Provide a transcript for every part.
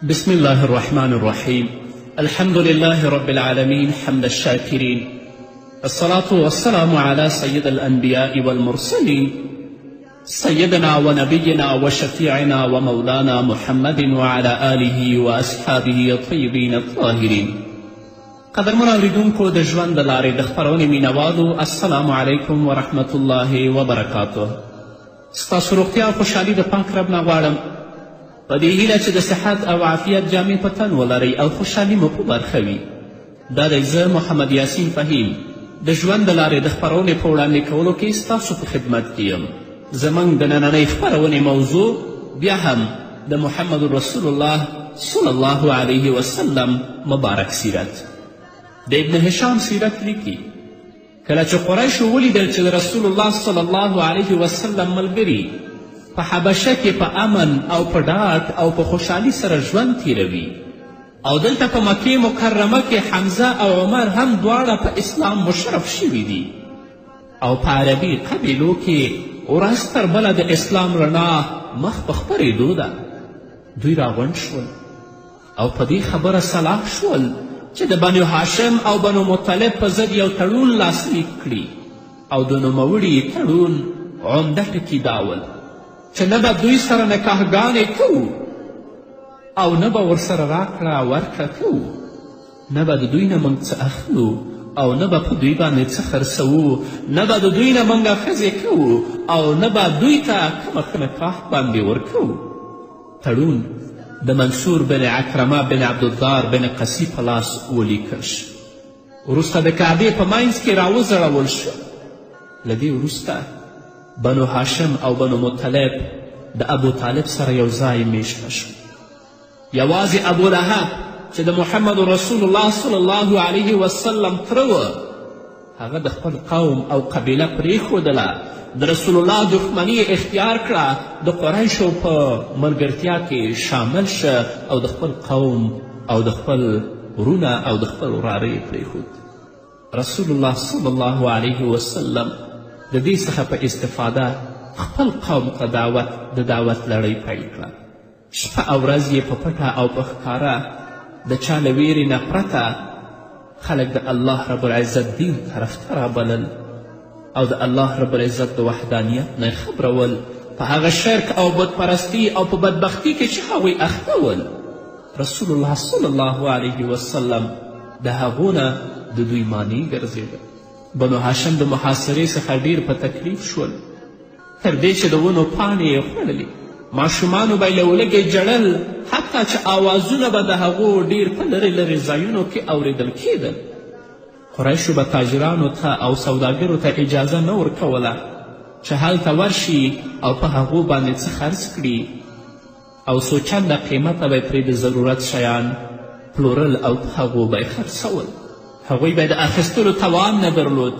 بسم الله الرحمن الرحيم. الحمد لله رب العالمين حمد الشاكرين، الصلاة والسلام على سيد الأنبياء والمرسلين سيدنا ونبينا وشفيعنا ومولانا محمد وعلى آله وأصحابه الطيبين الطاهرين. قدرمن اوریدونکو د ژوند د لارې د خپرونې مینوالو، السلام علیکم ورحمة الله وبرکاته. ستاسو روغتیا او خوشحالي د پاک رب نه غواړم، په دې هیله چې د صحت او عافیت جامې په تن ولرئ او خوشحالي مو په برخه وي. دا دی زه محمد یاسین فهیم د ژوند د لارې د خپرونې په وړاندې کولو کې ستاسو په خدمت کې یم. زموږ د نننۍ خپرونې موضوع بیا هم د محمد رسول الله صلی الله علیه وسلم مبارک سیرت. د ابن هشام سیرت لیکي کله چې قریشو ولیدل چې د رسول الله صلی الله علیه وسلم ملګري په حبشه کې په امن او په ډاډ او په خوشحالي سره ژوند تیروي، او دلته په مکې مکرمه کې حمزه او عمر هم دواړه په اسلام مشرف شوي دي، او په عربي قبیلو کې ورځ تر بله د اسلام رڼا مخ په خپرېدو ده. دوی راغونډ شول او په دې خبره سلاح شول چې د بنو هاشم او بنو مطلب په ضد یو تړون لاسلیک کړي، او د نوموړي تړون عمده ټکي دا ول چې نه به دوی سره نکاحګانې کوو او نه به ورسره راکړه ورکړه کوو، نه به د دوی نه موږ څه اخلو او نه به په دوی باندې څه خرڅوو، نه به د دوی نه موږ ښځې کوو او نه به دوی ته کومه ښه نکاح باندې ورکوو. تړون د منصور بن عکرمه بن عبدالدار بن قسی په لاس ولیکل شو. وروسته د کعبې په منځ کې راوځړول شو. له دې وروسته بنو هاشم او بنو مطلب د ابو طالب سره یو ځای میشته شو. یوازې ابو لهب چې د محمد رسول الله صلی الله علیه وسلم تره و، هغه د خپل قوم او قبیله پرېښودله، د رسول الله دښمني اختیار کړه، د قریشو په ملګرتیا کې شامل شه او د خپل قوم او د خپل ورونه او د خپل وراره یې پرېښود. رسول الله صلی الله علیه وسلم د دې څخه په استفاده خپل قوم ته د دعوت لړۍ پیل کړه. شپه او ورځ یې په پټه او په ښکاره د چا له ویرې نه پرته خلک د الله رب العزت دین طرف ته رابلل او د الله رب العزت د وحدانیت نه خبرول، په هغه شرک او بتپرستي او په بدبختي کې چې هغوی اخته ول. رسول الله صلی الله علیه وسلم د هغو نه د دوی معنی ګرځېده. بنو هاشم د محاصرې څخه ډیر په تکلیف شول، تر دې چې د ونو پاڼې یې خوړلې، ماشومانو به یې له ولږې جړل، حتی چې آوازونه به د هغو ډیر په لرې لرې ځایونو کې اورېدل کېدل. قریشو به تاجرانو ته او سوداګرو ته اجازه نه ورکوله چې هلته ورشي او په هغو باندې څه خرڅ کړي، او څو چنده قیمته به یې پرې د ضرورت شیان پلورل او په هغو به یې خرڅول. هغوی به د اخیستلو توان نه درلود.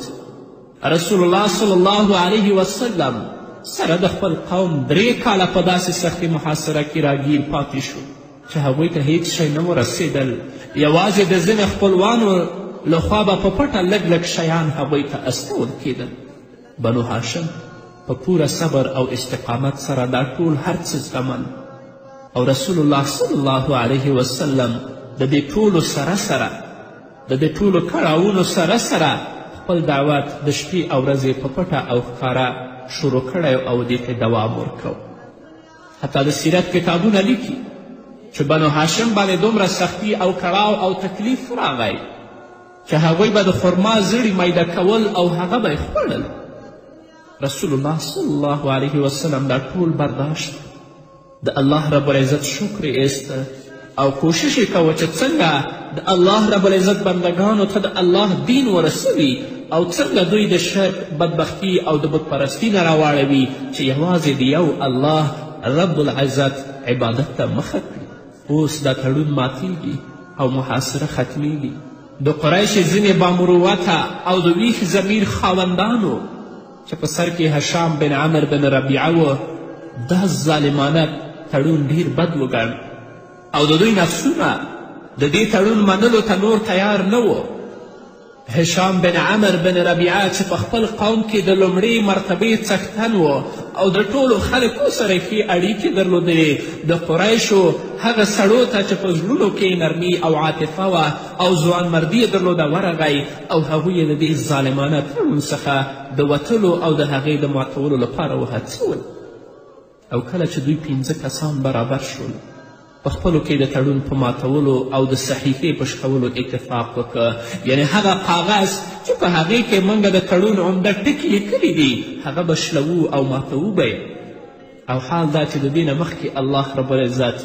رسول الله صلی الله علیه وسلم سره د خپل قوم 3 کاله په داسې سختې محاصره کې راګیر پاتې شو چې هغوی ته هیڅ شی نه ورسېدل. یوازې د ځینې خپلوانو لخوا به په پټه لږ لږ شیان هغوی ته استول کېدل. بنو هاشم په پوره صبر او استقامت سره دا ټول هر څه زغمل، او رسول الله صلی الله علیه وسلم د دې ټولو سره سره د دې ټولو کړاوونو سره سره خپل دعوت د شپې او ورځې په پټه او ښکاره شروع کړی او دې ته دوام ورکو. حتی د سیرت کتابونه لیکي چې بنو هاشم باندې دومره سختی او کړاو او تکلیف راغی چې هغوی به د خرما زړي میده کول او هغه به یې خوړل. رسول الله صلی الله علیه وسلم دا ټول برداشت، د الله رب العزت شکر یې ایسته او کوشش یې کوه چې څنګه د الله رب العزت بندگانو ته د الله دین ورسوي او څنګه دوی د شرک، بدبختي او د بتپرستي نه راواړوي چې یوازې د یو الله رب العزت عبادت ته مخه کړي. اوس دا تړون ماتیږي او محاصره ختمیږي. د قریش ځینې بامروته او د ویښ ضمیر خاوندانو چې په سر کې هشام بن عمر بن ربیعه و، دا ظالمانه تړون ډیر بد وګڼ، او د دوی نفسونه د دې تړون منلو ته نور تیار نه و. هشام بن عمر بن ربیعه چې په خپل قوم کې د لومړۍ مرتبې څښتن و او د ټولو خلکو سره ښې اړیکې درلودې. د قریشو هغه سړو ته چې په زړونو کې نرمي او عاطفه وه او ځوانمردي یې درلوده ورغی او هغوی یې د دې ظالمانه تړون څخه د وتلو او د هغې د ماتولو لپاره وهڅول. او کله چې دوی 15 کسان برابر شول په خپلو کې د تړون په ماتولو او د صحیفې په شکولو اتفاق وکړه. یعنې هغه کاغذ چې په هغې کې موږ د تړون عمده ټکي لیکلي دي هغه به شلوو او ماتوو به او حال دا چې د دې نه مخکې الله رب العزت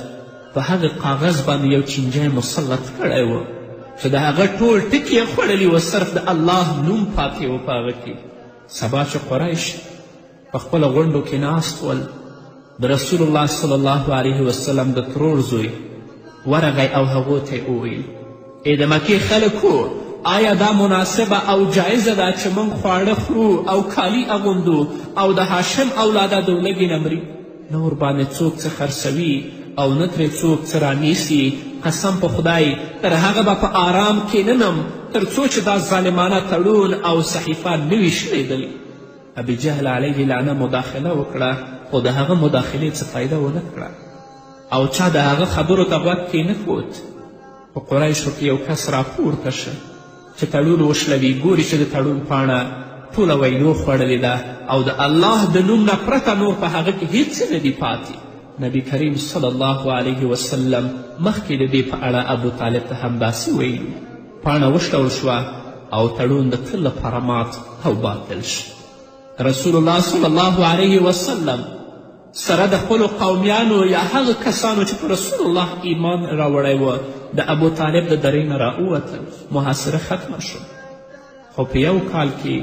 په هغه کاغذ باندې یو چینجی مسلط کړی و چې د هغه ټول ټکي یې خوړلي و، صرف د الله نوم پاتې و په هغه کې. سبا چې قریش په خپله غونډو کې ناست ول د رسول الله صلی الله علیه وسلم د ترور زوی ورغی او هغو ته یې وویل ای د مکې خلکو، آیا دا مناسبه او جایزه ده چې موږ خواړه خورو او کالي اغوندو او د هاشم اولاده د ولږې نه مري، نه ورباندې څوک څه خرڅوي او نه ترې څوک څه رانیسي؟ قسم په خدای تر هغه به په آرام کښېننم تر څو چې دا ظالمانه تړون او صحیفه نه وي شلېدلې. ابي جهل علیه لعنه مداخله وکړه خو د هغه مداخلې څه فایده ونه کړه او چا د هغه خبرو ته غوږ کښېنښود. په قریشو کې یو کس راپورته شه چې تړون وشلوي، ګوري چې د تړون پاڼه ټوله وینو خوړلې ده او د الله د نوم نه پرته نور په هغه کې هیڅ نه دي پاتې. نبی کریم صلی الله علیه وسلم مخکې د دې په اړه ابو طالب ته همداسې ویلي. پاڼه وشلول شوه او تړون د تل لپاره مات او باطل شو. رسول الله صلی الله علیه وسلم سره د خپلو قومیانو یا هغه کسانو چې په رسول الله ایمان راوړی و د ابو طالب د درې نه راووتل، محاصره ختمه شو. خو په یو کال کې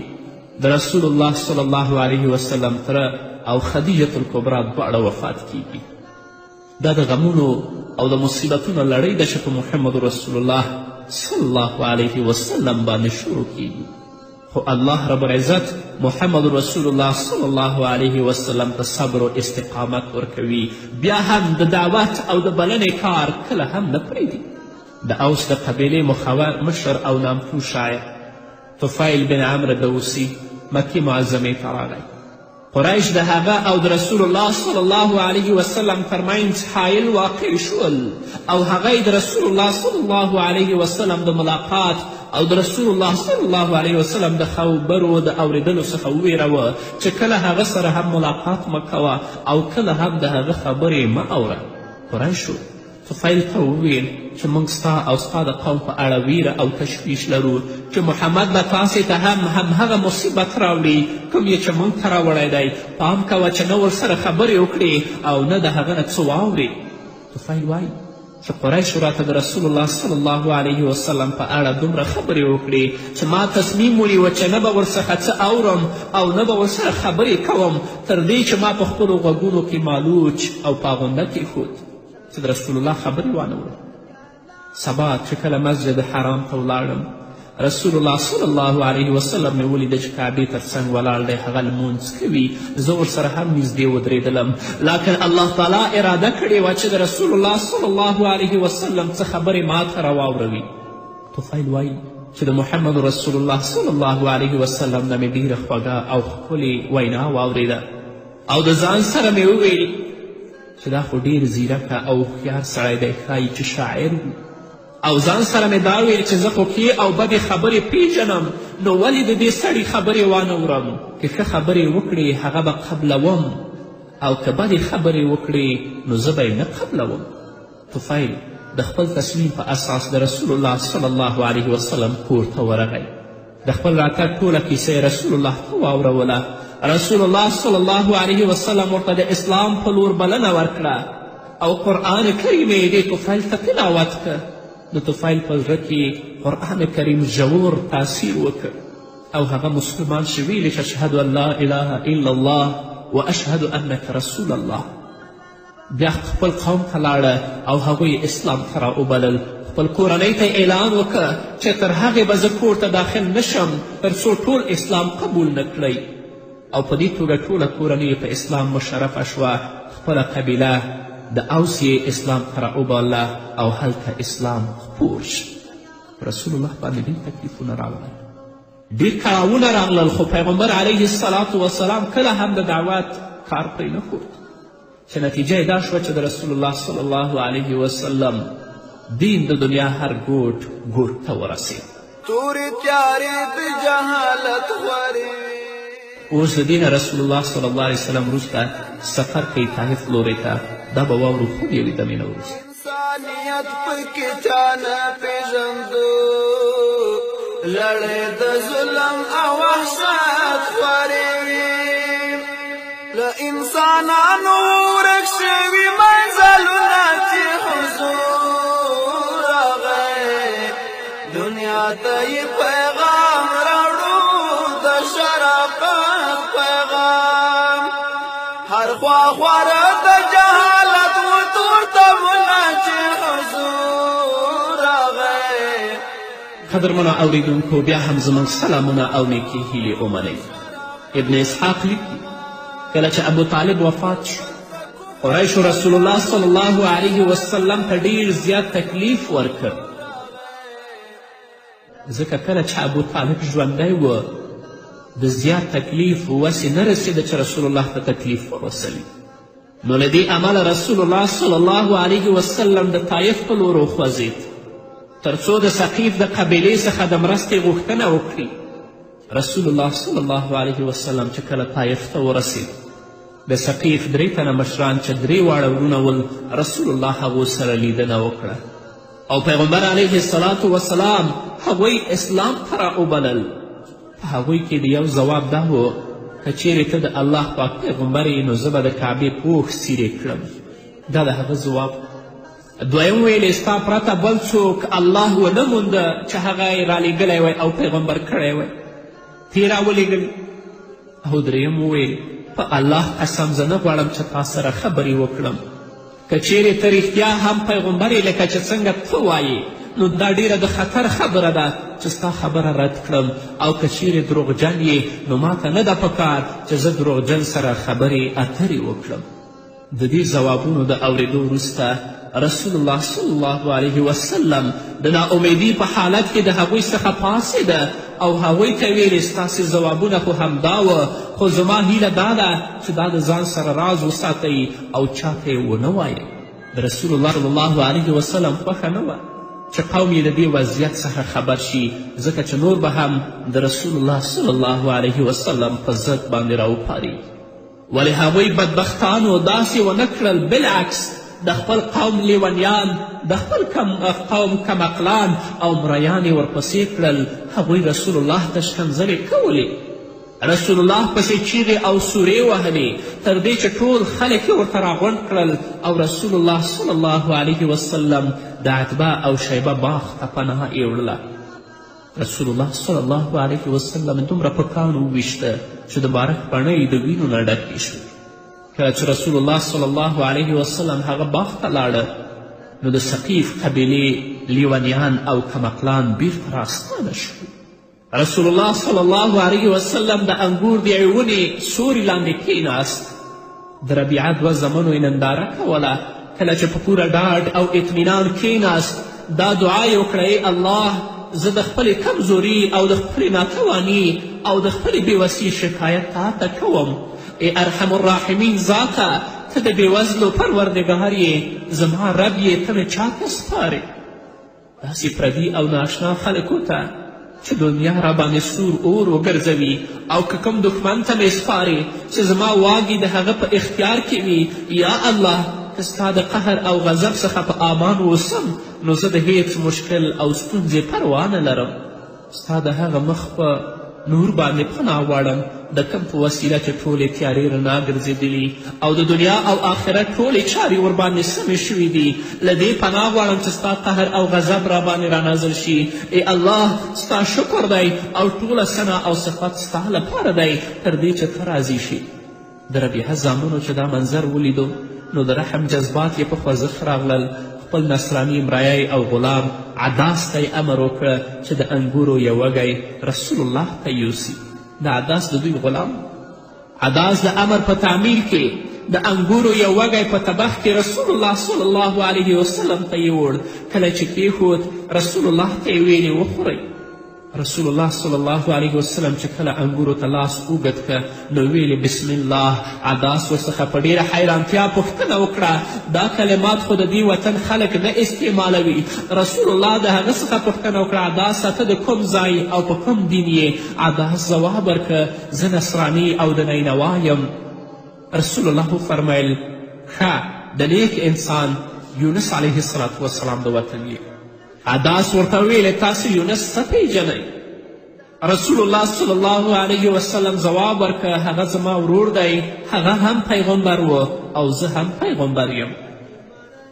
د رسول الله صلی الله علیه وسلم تره او خدیجة الکبرا دواړه وفات کیږي. دا د غمونو او د مصیبتونو لړۍ ده چې په محمد رسول الله صلی الله علیه وسلم باندې شروع کیږي. خو الله رب العزت محمد رسول الله صلی الله علیه وسلم ته صبر و استقامت ورکوي. بیا هم د دعوت او د بلنې کار کله هم نه پرېږدي. د اوس د قبیلې مشر او نامتو شاعر طفیل بن عمرو دوسي مکې معظمې ته راغی. قریش د هغه او د رسول الله صلی الله علیه وسلم ترمنځ حایل واقع شول او هغه د رسول الله صلی الله علیه وسلم د ملاقات او د رسول الله صلی الله علیه وسلم د خبرو د اوریدلو څخه وویروه چې کله هغه سره هم ملاقات مه کوه او کله هم د هغه خبرې مه اوره. قریشو طفیل ته وویل چې موږ ستا او ستا د قوم په اړه ویره او تشویش لرو چې محمد به تاسې ته هم هغه مصیبت راوړي کوم یې چې موږ ته راوړی دی. پام کوه چې نه ورسره خبرې وکړې او نه د هغه نه څه واورې. طفیل وایي چې قریشو راته د رسول الله صلی الله علیه وسلم په اړه دومره خبرې وکړې چې ما تصمیم ونیوه چې نه به ورڅخه څه اورم او نه به ورسره خبرې کوم تر دې چې ما په خپلو غوږونو کې مالوچ او پاغونده کېښود چې د رسول الله خبرې وانه وړم. سبا چې کله مسجد حرام ته ولاړم رسول الله صلی الله علیه وسلم مې ولیده چې کعبې تر څنګ ولاړ دی، هغه لمونځ کوي. زه ورسره هم نږدې ودرېدلم، لکن الله تعالی اراده کړې وه چې د رسول الله صلی الله علیه وسلم څه خبرې ما ته راواوروي. طفیل وایي چې د محمد رسول الله صلی الله علیه وسلم نه مې ډېره خوږه او ښکلې وینا واورېده او د ځان سره مې وویل چې دا خو ډېر زیرکه او هوښیار سړی دی، ښایي چې شاعر وي. او ځان سره مې دا ویل چې زه خو ښې او بدې خبرې پیژنم نو ولې د دې سړي خبرې وانه ورم. که ښه خبرې وکړې هغه به قبلوم او که بدې خبرې وکړې نو زه به یې نه قبلوم. طفیل د خپل تصمیم په اساس د رسول الله صلی الله علیه وسلم کور ته ورغی. د خپل راتګ ټوله کیسه یې رسول الله ته واوروله. رسول الله صلی الله علیه وسلم ورته د اسلام په لور بلنه ورکړه او قرآن کریم یې دې طفیل ته تلاوت کړ. د طفیل په زړه کې قرآن کریم ژور تاثیر وکړ او هغه مسلمان شو، ویلې چې اشهد ان لا اله الا الله و اشهد انک رسول الله. بیا خپل قوم ته لاړه او هغوی اسلام ته راوبلل. خپل کورنۍ ته اعلان وکړه چې تر هغې به زه کور ته داخل نشم تر څو ټول اسلام قبول نه کړئ. او په دې توګه ټوله کورنۍ په اسلام مشرفه شوه. خپله قبیله د اوس یې اسلام ته راوباله او هلته اسلام خپور شو. رسول الله باندې ډېر تکلیفونه راغلل، ډېر کړاوونه راغلل، خو پیغمبر علیه الصلاة وسلام کله هم د دعوت کار پرې نه ښود چې نتیجه یې دا شوه چې د رسول الله صلی الله علیه وسلم دین د دنیا هر ګوټ ګوټ ته ورسېد. تورې تیارې د جهالت خورې اوس د دې نه رسول الله صلی الله علیه وسلم وروسته سفر کوي طایف لورې ته. دا به واورو خوب یوې دمې نه وروسته. انسانیت پکې چا نه پېژندو لړۍ د ظلم او وحشت خورې وي له انسانانو ورک شوي منزلونه چې حضور راغی دنیا ته یې پیغام راوړو د شرافت پیغام هر خوا خوره د جهالت و تورتمونه چې حضور راغی. قدرمنو اوریدونکو بیا هم زموږ سلامونه او نیکې هیلې ومنئ. ابن اسحاق لیکي کله چې ابو طالب وفات شو قریشو رسول الله صلی الله علیه وسلم ته ډیر زیات تکلیف ورکړ ځکه کله چې ابو طالب ژوندی و د زیات تکلیف وسې نه رسېده چې رسول الله ته تکلیف ورسوي. نو له دې امله رسول الله صلی الله علیه وسلم د طایف په لور وخوځېد تر څو د ثقیف د قبیلې څخه د مرستې غوښتنه وکړي. رسول الله صلی الله علیه وسلم چې کله طایف ته ورسېد د ثقیف 3 تنه مشران چې 3 واړه ورونه ول رسول الله هغو سره لیدنه وکړه او پیغمبر علیه الصلاة وسلام هغوی اسلام ته راوبلل. په هغوی کې د یو ځواب دا و که چیرې ته د الله پاک پیغمبر یې نو زه به د کعبې پوښ څیرې کړم. دا د هغه ځواب. دویم ویلې ستا پرته بل څوک الله ونه مونده چې هغه یې رالیږلی وی او پیغمبر کړی وی تی راولېږل. او دریم وویل په الله قسم زه نه غواړم چې تا سره خبرې وکړم که چیرې ته رښتیا هم پیغمبر یې لکه چې څنګه ته وایې نو دا ډیره د خطر خبره ده چې ستا خبره رد کړم او که چیرې دروغجن یې نو ماته نه ده پکار چې زه دروغجن سره خبرې اترې وکړم. د دې ځوابونو د اورېدو وروسته رسول الله صلی الله علیه وسلم د ناامیدي په حالت کې د هغوی څخه پاڅېده او هغوی ته ویلې ستاسې ځوابونه خو همدا وه خو زما هیله دا ده چې دا د ځان سره راز وساتئ او چاته یې ونه وایئ. د رسول الله صلی الله علیه وسلم خوښه نه وه چې قوم یې د دې وضعیت څخه خبر شي ځکه چې نور به هم د رسول الله صلی الله علیه وسلم په ضد باندې راوپارېږي. ولې هغوی بدبختانو داسې ونه کړل بالعکس د خپل قوم لیونیان د خپل قوم کمعقلان او مریان یې ورپسې کړل. هغوی رسول الله ته ښکنځلې کولې رسول الله پسې چیغې او سورې وهلې تر دې چې ټول خلک یې ورته راغونډ کړل او رسول الله صلی الله علیه وسلم د عتبه او شیبه باغ ته پناه یې وړله. رسول الله صلی الله علیه وسلم دومره په کاڼو وویشته چې د بارک پڼۍ د وینو نه ډکې شوې. کله چې رسول الله صلی الله علیه وسلم هغه باغ ته لاړه نو د ثقیف قبیلې لیونیان او کمعقلان بیرته راستانه شول. رسول الله صلی الله علیه وسلم د انګور د یوې ونې سوري لاندې کېناست. د ربیعه 2 زمنو یې ننداره کوله. کله چې په پوره ډاډ او اطمینان کېناست دا دعا یې وکړه ای الله زه د خپلې کمزوري او د خپلې ناتواني او د خپلې بېوسۍ شکایت تا ته کوم. ای ارحم الراحمین ذاته ته د بېوزلو پروردګار یې زما رب یې ته مې چاته سپارې. داسې پردي او ناشنا خلکو ته چې دنیا را باندې سور اور وګرځوي او که کوم دښمن ته مې سپارې چې زما واګې د هغه په اختیار کې وي یا الله که ستا د قهر او غضب څخه په امان اوسم نو زه د هیڅ مشکل او ستونزې پروا نه لرم. ستا د هغه مخ په نور باندې پناه غواړم د کوم په وسیله چې ټولې تیارې رڼا ګرځېدلي او د دنیا او آخرت ټولې چارې ورباندې سمې شوي دي. له دې پناه غواړم چې ستا قهر او غضب را باندې رانازل شي. ای الله ستا شکر دی او ټوله ثنا او صفت ستا لپاره دی تر دې چې ته راضي شي. د ربیعه زامنو چې دا منظر ولیدو نو د رحم جذبات یې په خوځښت راغلل. خپل نصراني مریی او غلام عداس ته یې امر وکړه چې د انګورو یو وږی رسول الله ته یوسي. د عداس د دوی غلام عداس د امر په تعمیل کې د انګورو یو وږی په طبخ کې رسول الله صلی الله علیه وسلم ته یې وړ. کله چې کېښود رسول الله ته یې ویلې وخورئ. رسول الله صلی الله علیه وسلم چې کله انګورو ته لاس اوږد که نو ویلې بسم الله. عداس ورڅخه په ډېره حیرانتیا پوښتنه وکړه دا کلمات خو د دې وطن خلک نه استعمالوي. رسول الله د هغه څخه پوښتنه وکړه عداسه ته د کوم ځای او په کوم دین یې؟ عداس ځواب ورکړه زه نصراني او د نینوا یم. رسول الله وفرمیل ښه د نیک انسان یونس علیه السلام د وطن یې. عداس ورته ویلې تاسو یونس څه پیژنئ؟ رسول الله صلی الله علیه وسلم ځواب ورکړه هغه زما ورور دی، هغه هم پیغمبر و او زه هم پیغمبر یم.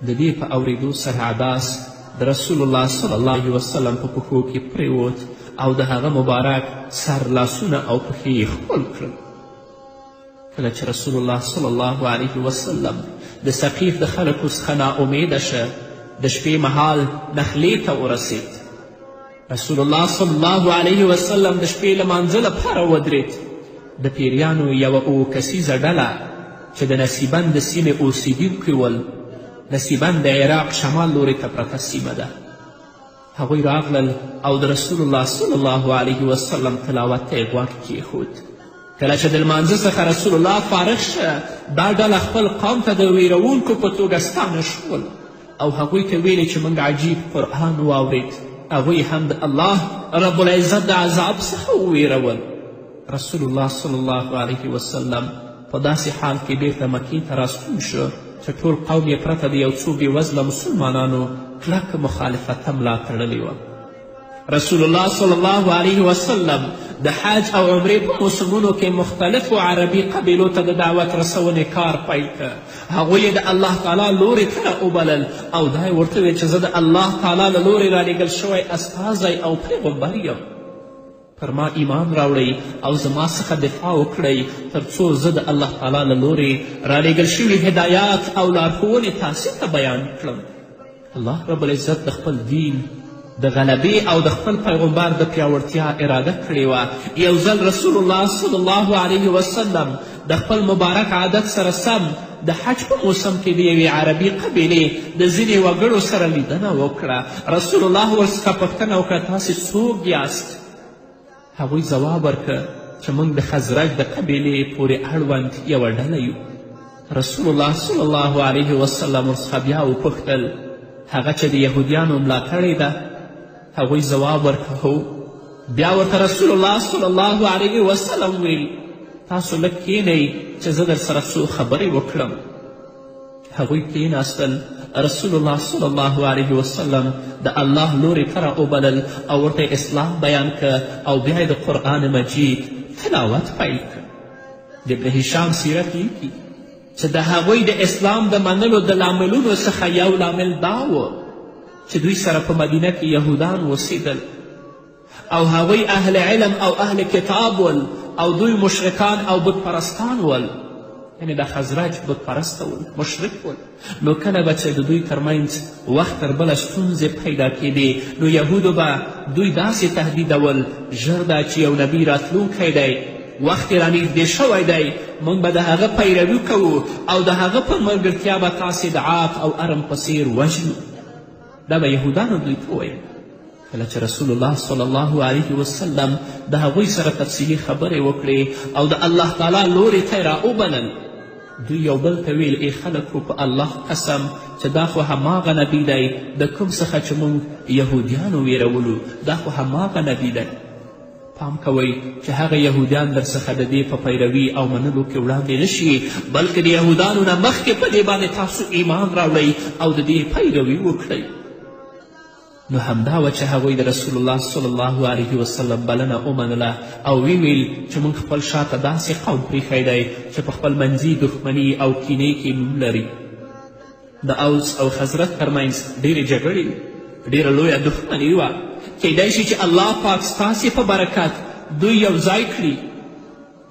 د دې په اورېدو سره عداس د رسول الله صلی الله علیه وسلم په پښو کې پریوت او د هغه مبارک سر، لاسونه او پښې یې ښکل کړل. کله چې رسول الله صلی الله علیه وسلم د ثقیف د خلکو څخه ناامیده شه د شپې مهال نخلې ته ورسید. رسول الله صلی الله علیه وسلم د شپې لمانځه لپاره ودرېد. د پیریانو یوه اووه کسیزه ډله چې د نصیبند د سیمې اوسیدونکي ول، نصیبند د عراق شمال لوري ته پرته سیمه ده، هغوی راغلل او د رسول الله صلی الله علیه وسلم تلاوت ته یې غوږ کیښود. کله چې د لمانځه څخه رسول الله فارغ شه دا ډله خپل قوم ته د ویرونکو په توګه ستانه شول او هغوی ته ویلې چې موږ عجیب قرآن واورید. هغوی هم د الله رب العزت د عذاب څخه وویرول. رسول الله صلی الله علیه وسلم په داسې حال کې بیرته مکې ته راستون شو چې ټول قوم یې پرته د یو څو بېوزله مسلمانانو کلک مخالفته ملا تړلې وه. رسول الله صلی الله علیه وسلم د حج او عمرې په موسمونو کې مختلفو عربي قبیلو ته د دعوت رسونې کار پیل که. هغوی یې د الله تعالی لورې ته وبلل او دا یې ورته ویل چې زه د الله تعالی له لورې رالیږل شوی استازی او پیغمبر یم. پر ما ایمان راوړئ او زما څخه دفاع وکړئ تر څو زه د الله تعالی له لورې رالیږل شوي هدایات او لارښوونې تاسې ته بیان کړم. الله رب العزت د خپل دین د غلبې او د خپل پیغمبر د پیاوړتیا اراده کړې وه. یو ځل رسول الله صلی الله علیه وسلم د خپل مبارک عادت سره سم د حج په موسم کې د یوې عربي قبیلې د ځینې وګړو سره لیدنه وکړه. رسول الله ورڅخه پوښتنه وکړه تاسې څوک یاست؟ هغوی ځواب ورکړه چې موږ د خزرج د قبیلې پورې اړوند یوه ډله یو. رسول الله صلی الله علیه وسلم ورڅخه بیا وپوښتل هغه چې د یهودیانو ملاتړې ده؟ هغوی ځواب ورکړه هو. بیا ورته رسول الله صلی الله علیه وسلم ویل تاسو لږ کښېنئ چې زه در سره څو خبرې وکړم. هغوی کښېناستل. رسول الله صلی الله علیه وسلم د الله لورې ته راوبلل او ورته اسلام بیان که او بیا یې د قرآن مجید تلاوت پیل که. د ابن هشام سیرت لیکي چې د هغوی د اسلام د منلو د لاملونو څخه یو لامل دا و چې دوی سره په مدینه کې یهودان اوسېدل او هغوی اهل علم او اهل کتاب ول او دوی مشرکان او بت پرستان ول. یعنې د خزرج بت پرسته ول، مشرک ول. نو کله به چې د دوی ترمنځ وخت تر بله ستونزې پیدا کېدې نو یهودو به دوی داسې تهدیدول ژر ده چې یو نبي راتلونکی دی، وخت یې رانږدې شوی دی، موږ به د هغه پیروي کوو او د هغه په ملګرتیا به تاسې د عاق او ارم په څیر وژنو. دا به یهودانو دوی ته وویل. کله چې رسول الله صلی الله علیه وسلم د هغوی سره تفصیلي خبرې وکړې او د الله تعالی لورې ته یې راوبلل دوی یو بل ته ویل ای خلکو په الله قسم چې دا خو هماغه نبي دی د کوم څخه چې موږ یهودیانو ویرولو، دا خو هماغه نبي دی. پام کوئ چې هغه یهودیان در څخه د دې په پیروي او منلو کې وړاندې نشي بلکې د یهودانو نه مخکې په دې باندې تاسو ایمان راوړئ او د دې پیروي وکړئ. نو همدا وه چې هغوی د رسول الله صلی الله علیه وسلم بلنه ومنله او ویل چې موږ خپل شاته داسې قوم پریښی دی چې په خپل منځي دښمني او کینې کې نوم لري. د اوس او خزرج ترمنځ ډېرې جګړې ډېره لویه دښمني وه. کیدای شي چې الله پاک ستاسې په برکت دوی یو ځای کړي.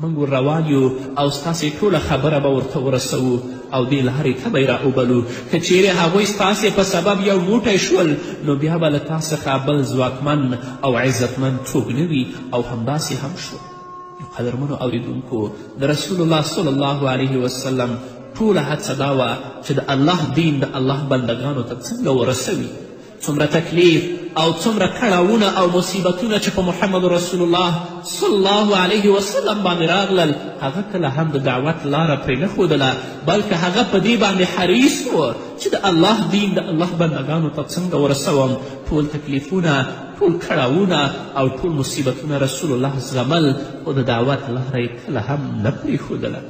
موږ ور روان یو او ستاسې ټوله خبره به ورته ورسوو او دې لارې ته به یې راوبلو. که چیرې هغوی ستاسې په سبب یو موټی شول نو بیا به له تا څخه بل ځواکمن او عزتمند څوک نه وي او همداسې هم شو. قدرمنو اوریدونکو د رسول الله صلی الله علیه وسلم ټوله هڅه دا وه چې د الله دین د الله بندګانو ته څنګه ورسوي. څومره تکلیف او څومره کړاوونه او مصیبتونه چې په محمد رسول الله صلی الله علیه وسلم باندې راغلل، هغه کله هم د دعوت لاره پرې نه ښودله، بلکې هغه په دې باندې حریص و چې د الله دین د الله بندګانو ته څنګه ورسوم. ټول تکلیفونه، ټول کړاوونه او ټول مصیبتونه رسول الله زغمل، خو د دعوت لاره یې کله هم نه پرېښودله.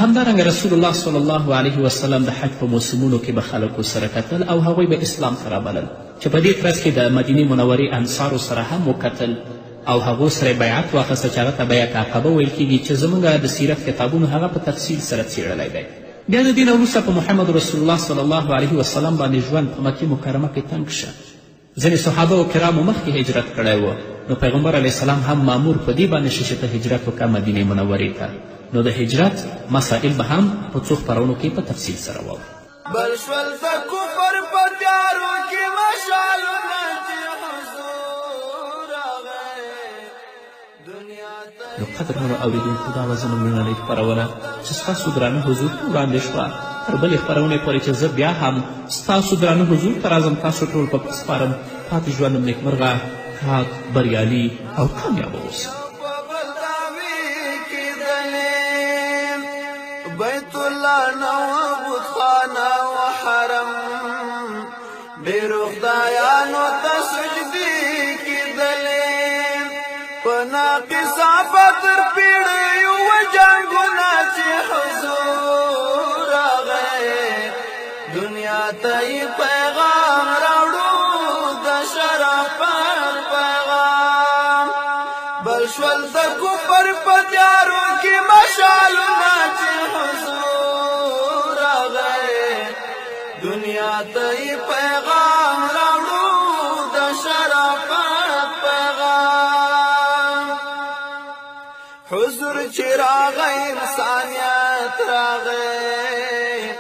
همدارنګه رسول الله صلی الله علیه وسلم د حج په موسمونو کې به خلکو سره کتل او هغوی به اسلام ته رابلل، چې په دې ترڅ کې د مدینې منورې انصارو سره هم وکتل او هغو سره بیعت واخیسته چې هغه ته بیعت عقبه ویل کېږي، چې زموږ د سیرت کتابونو هغه په تفصیل سره څیړلی دی. بیا د دې نه وروسته په محمد رسول الله صلی الله علیه وسلم باندې ژوند په مکې مکرمه کې تنګ شه. ځینې صحابه و کرامو مخکې هجرت کړی و، نو پیغمبر علیه السلام هم مامور په دې باندې شو چې ته هجرت وکړه مدینې منورې ته. نو د هجرت مسائل به هم په څو خپرونو کې په تفصیل سره واورو. بل شول د کفر په تیارو کې مشالونه چې حضور راغی دنیا ته. نو قدرمنو اورېدونکو دا وه زموږ نننۍ خپرونه چې ستاسو درانه حضور ته وړاندې شوه. تر بلې خپرونې پورې چې زه بیا هم ستاسو درانه حضور ته راځم، تاسو ټول په سپارم پاتې ژوند مو نیکمرغه، ښاد، بریالي او کامیابه اوسئ. بیت الله نو بتخانه و حرم ډېرو خدایانو ته سجدې کېدلې، په ناقصه بدر پیړیو و جنګونه چې حضور راغی دنیا ته یې پیغام راوړو د شرافت پیغام. بل شول د کفر په تیارو کې مشالونه چې حضور راغی دنیا ته یې پیغام راوړو د شرافت پیغام. حضور چې راغی انسانیت راغی،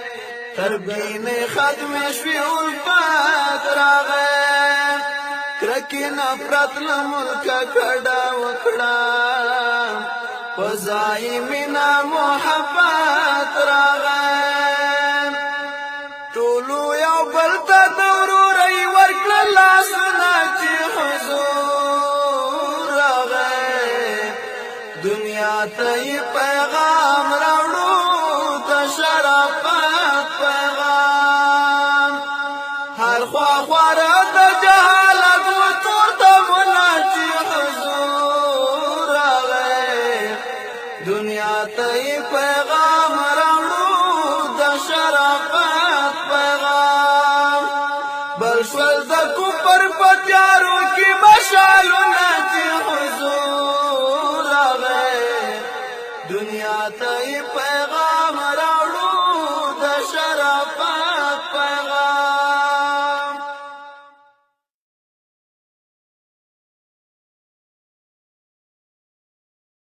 تربینې ختم شوې الفت راغی، کرکې نفرت له ملکه کډه وکړه، فضای مینا محبت راغی، ټولو یو بل ته د ورورۍ ورکړه لاسونه چې حضور راغی دنیا ته یې پیغام راوړو د شرافت پیغام. هر خوا خواره د جهالت و تورتمونه چې حضور راغی دنیا ته یې پیغام راوړو د شرافت پیغام. بل شول د کفر په تیارو کې مشالونه چې حضور